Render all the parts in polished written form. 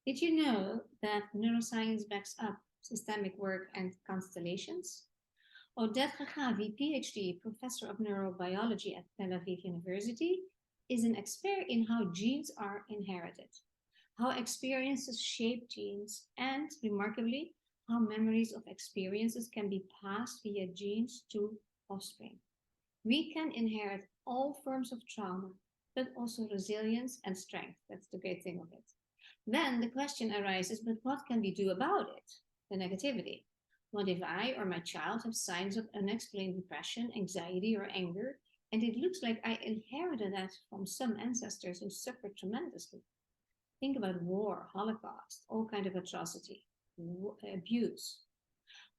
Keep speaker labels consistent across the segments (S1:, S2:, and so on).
S1: Did you know that neuroscience backs up systemic work and constellations? Odette Gagavi, PhD, professor of neurobiology at Tel Aviv University, is an expert in how genes are inherited, how experiences shape genes, and, remarkably, how memories of experiences can be passed via genes to offspring. We can inherit all forms of trauma, but also resilience and strength. That's the great thing of it. Then the question arises, but what can we do about it? The negativity. What if I or my child have signs of unexplained depression, anxiety, or anger, and it looks like I inherited that from some ancestors who suffered tremendously? Think about war, Holocaust, all kind of atrocity, abuse.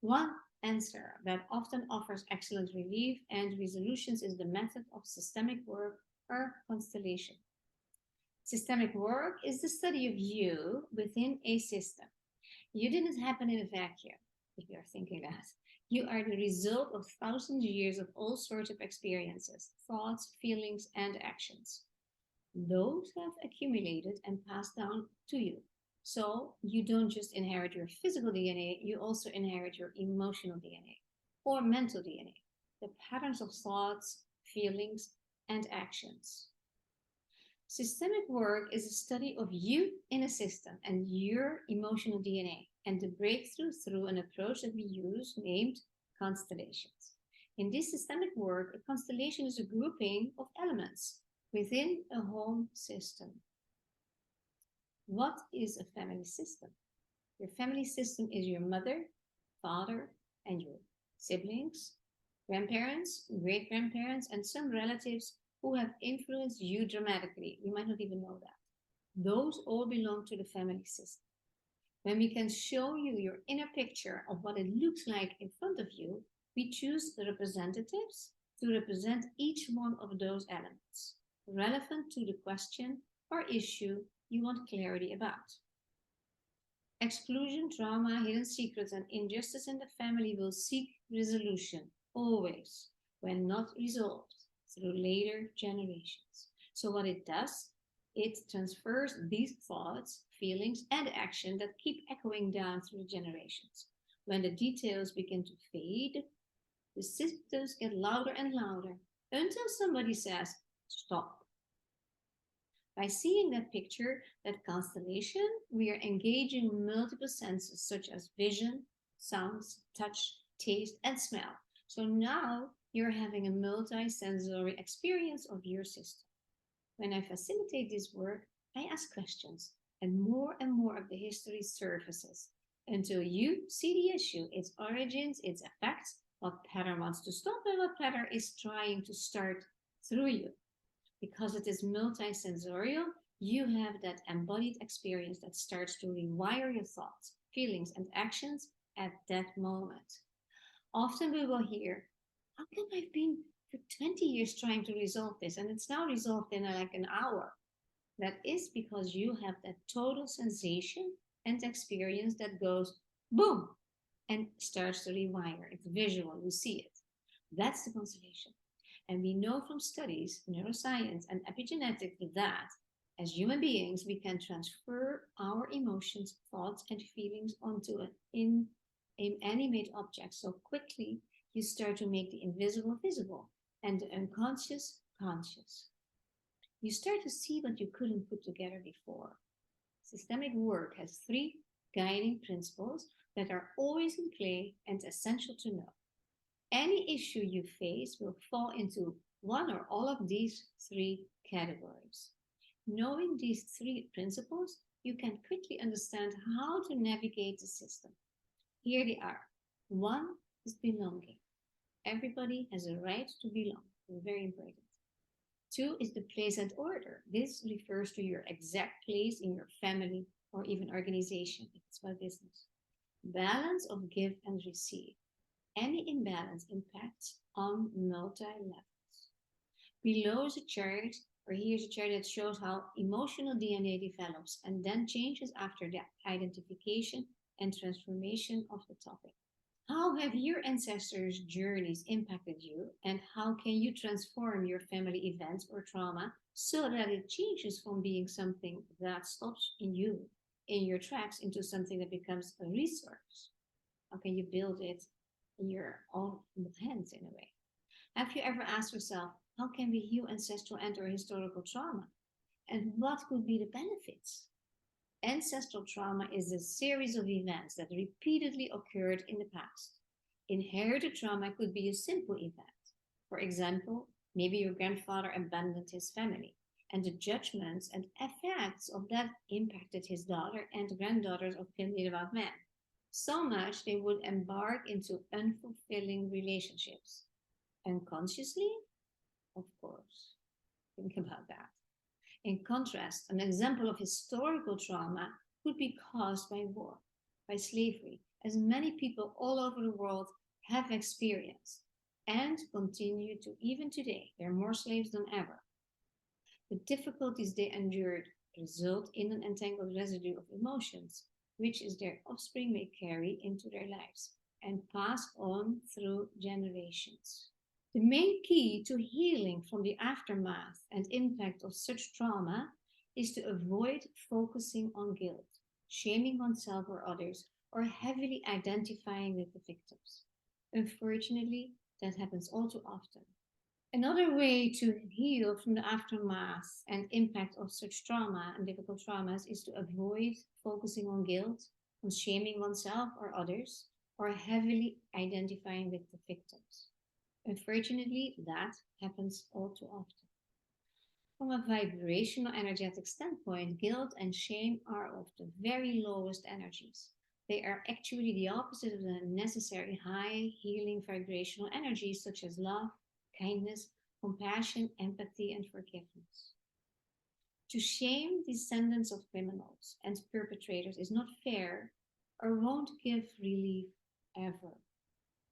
S1: One answer that often offers excellent relief and resolutions is the method of systemic work or constellation. Systemic work is the study of you within a system. You didn't happen in a vacuum, if you're thinking that. You are the result of thousands of years of all sorts of experiences, thoughts, feelings, and actions. Those have accumulated and passed down to you. So you don't just inherit your physical DNA, you also inherit your emotional DNA or mental DNA, the patterns of thoughts, feelings, and actions. Systemic work is a study of you in a system and your emotional DNA, and the breakthrough through an approach that we use named constellations. In this systemic work, a constellation is a grouping of elements within a home system. What is a family system? Your family system is your mother, father, and your siblings, grandparents, great grandparents, and some relatives who have influenced you dramatically. You might not even know that. Those all belong to the family system. When we can show you your inner picture of what it looks like in front of you, we choose the representatives to represent each one of those elements, relevant to the question or issue you want clarity about. Exclusion, trauma, hidden secrets, and injustice in the family will seek resolution, always, when not resolved, through later generations. So, what it does, it transfers these thoughts, feelings, and action that keep echoing down through the generations. When the details begin to fade, the symptoms get louder and louder until somebody says, stop. By seeing that picture, that constellation, we are engaging multiple senses such as vision, sounds, touch, taste, and smell. So now you're having a multi-sensory experience of your system. When I facilitate this work, I ask questions, and more of the history surfaces until you see the issue, its origins, its effects, what pattern wants to stop, and what pattern is trying to start through you. Because it is multisensorial, you have that embodied experience that starts to rewire your thoughts, feelings, and actions at that moment. Often we will hear, how come I've been for 20 years trying to resolve this and it's now resolved in like an hour? That is because you have that total sensation and experience that goes boom and starts to rewire. It's visual, you see it. That's the constellation. And we know from studies, neuroscience and epigenetics, that as human beings, we can transfer our emotions, thoughts, and feelings onto an inanimate object so quickly you start to make the invisible visible and the unconscious conscious. You start to see what you couldn't put together before. Systemic work has three guiding principles that are always in play and essential to know. Any issue you face will fall into one or all of these three categories. Knowing these three principles, you can quickly understand how to navigate the system. Here they are. One is belonging. Everybody has a right to belong. Very important. Two is the place and order. This refers to your exact place in your family or even organization if it's about business. Balance of give and receive. Any imbalance impacts on multi-levels. Below is a chart, or here's a chart that shows how emotional DNA develops and then changes after the identification and transformation of the topic. How have your ancestors' journeys impacted you, and how can you transform your family events or trauma so that it changes from being something that stops in you in your tracks into something that becomes a resource? How can you build it in your own hands in a way? Have you ever asked yourself, how can we heal ancestral and or historical trauma? And what could be the benefits? Ancestral trauma is a series of events that repeatedly occurred in the past. Inherited trauma could be a simple event. For example, maybe your grandfather abandoned his family, and the judgments and effects of that impacted his daughter and granddaughters of about men. So much they would embark into unfulfilling relationships. Unconsciously, of course. Think about that. In contrast, an example of historical trauma could be caused by war, by slavery, as many people all over the world have experienced and continue to even today. There are more slaves than ever. The difficulties they endured result in an entangled residue of emotions, which is their offspring may carry into their lives and pass on through generations. The main key to healing from the aftermath and impact of such trauma is to avoid focusing on guilt, shaming oneself or others, or heavily identifying with the victims. Unfortunately, that happens all too often. Another way to heal from the aftermath and impact of such trauma and difficult traumas is to avoid focusing on guilt, on shaming oneself or others, or heavily identifying with the victims. Unfortunately, that happens all too often. From a vibrational energetic standpoint, guilt and shame are of the very lowest energies. They are actually the opposite of the necessary high healing vibrational energies such as love, kindness, compassion, empathy, and forgiveness. To shame descendants of criminals and perpetrators is not fair or won't give relief ever.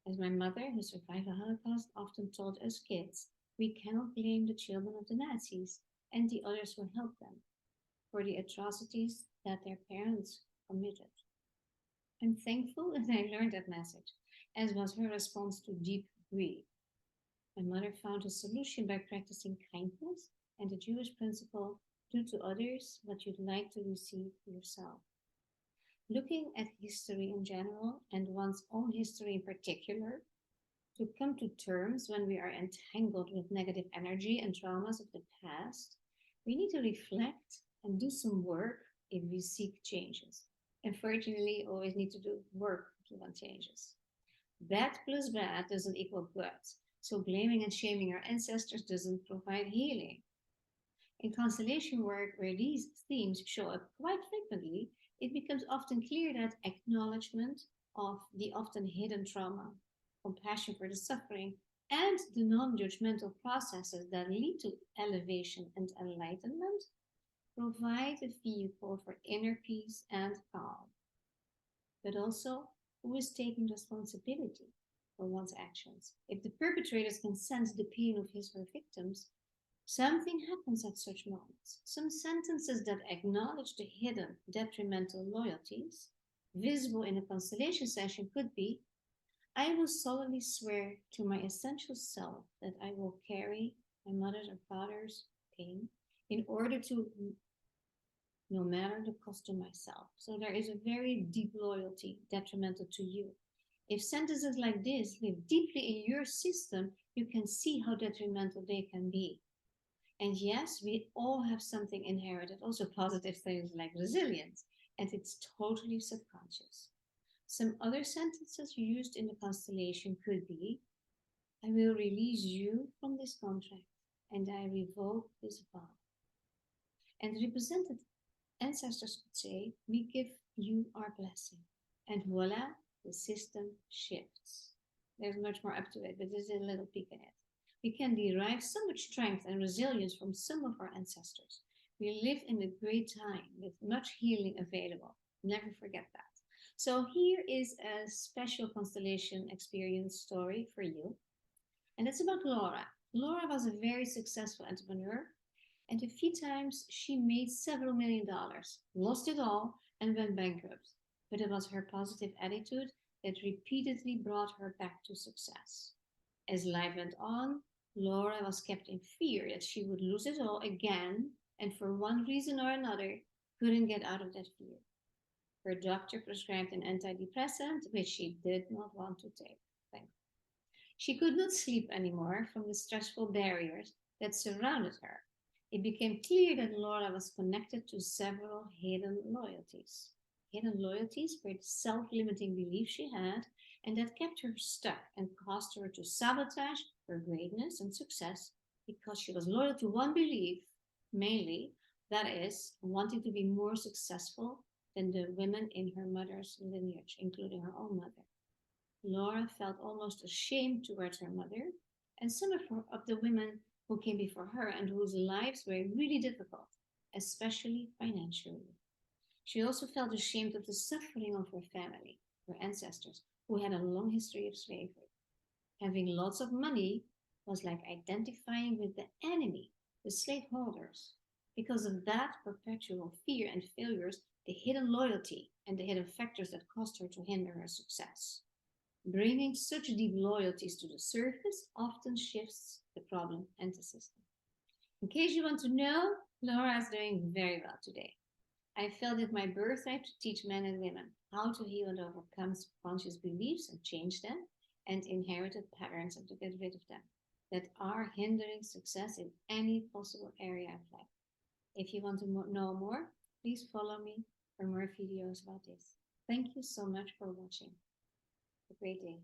S1: As my mother, who survived the Holocaust, often told us kids, we cannot blame the children of the Nazis and the others who helped them for the atrocities that their parents committed. I'm thankful that I learned that message, as was her response to deep grief. My mother found a solution by practicing kindness and the Jewish principle, do to others what you'd like to receive yourself. Looking at history in general and one's own history in particular, to come to terms when we are entangled with negative energy and traumas of the past, we need to reflect and do some work if we seek changes. Unfortunately, always need to do work if you want changes. Bad plus bad doesn't equal good, so blaming and shaming our ancestors doesn't provide healing. In constellation work, where these themes show up quite frequently, it becomes often clear that acknowledgement of the often hidden trauma, compassion for the suffering, and the non judgmental processes that lead to elevation and enlightenment provide a vehicle for inner peace and calm. But also, who is taking responsibility for one's actions? If the perpetrators can sense the pain of his or her victims, something happens at such moments. Some sentences that acknowledge the hidden detrimental loyalties, visible in a constellation session, could be, I will solemnly swear to my essential self that I will carry my mother's or father's pain in order to, no matter the cost to myself. So there is a very deep loyalty detrimental to you. If sentences like this live deeply in your system, you can see how detrimental they can be. And yes, we all have something inherited, also positive things like resilience, and it's totally subconscious. Some other sentences used in the constellation could be, I will release you from this contract and I revoke this vow. And represented ancestors could say, we give you our blessing. And voila, the system shifts. There's much more up to it, but there's a little peek in it. We can derive so much strength and resilience from some of our ancestors. We live in a great time with much healing available. Never forget that. So here is a special constellation experience story for you. And it's about Laura. Laura was a very successful entrepreneur, and a few times she made several $1,000,000, lost it all, and went bankrupt. But it was her positive attitude that repeatedly brought her back to success. As life went on, Laura was kept in fear that she would lose it all again, and for one reason or another, couldn't get out of that fear. Her doctor prescribed an antidepressant, which she did not want to take. She could not sleep anymore from the stressful barriers that surrounded her. It became clear that Laura was connected to several hidden loyalties. Hidden loyalties were the self limiting beliefs she had and that kept her stuck and caused her to sabotage her greatness and success because she was loyal to one belief, mainly, that is, wanting to be more successful than the women in her mother's lineage, including her own mother. Laura felt almost ashamed towards her mother and some of the women who came before her and whose lives were really difficult, especially financially. She also felt ashamed of the suffering of her family, her ancestors, who had a long history of slavery. Having lots of money was like identifying with the enemy, the slaveholders. Because of that perpetual fear and failures, the hidden loyalty and the hidden factors that caused her to hinder her success. Bringing such deep loyalties to the surface often shifts the problem and the system. In case you want to know, Laura is doing very well today. I felt it my birthright to teach men and women how to heal and overcome subconscious beliefs and change them, and inherited patterns and to get rid of them that are hindering success in any possible area of life. If you want to know more, please follow me for more videos about this. Thank you so much for watching. Have a great day.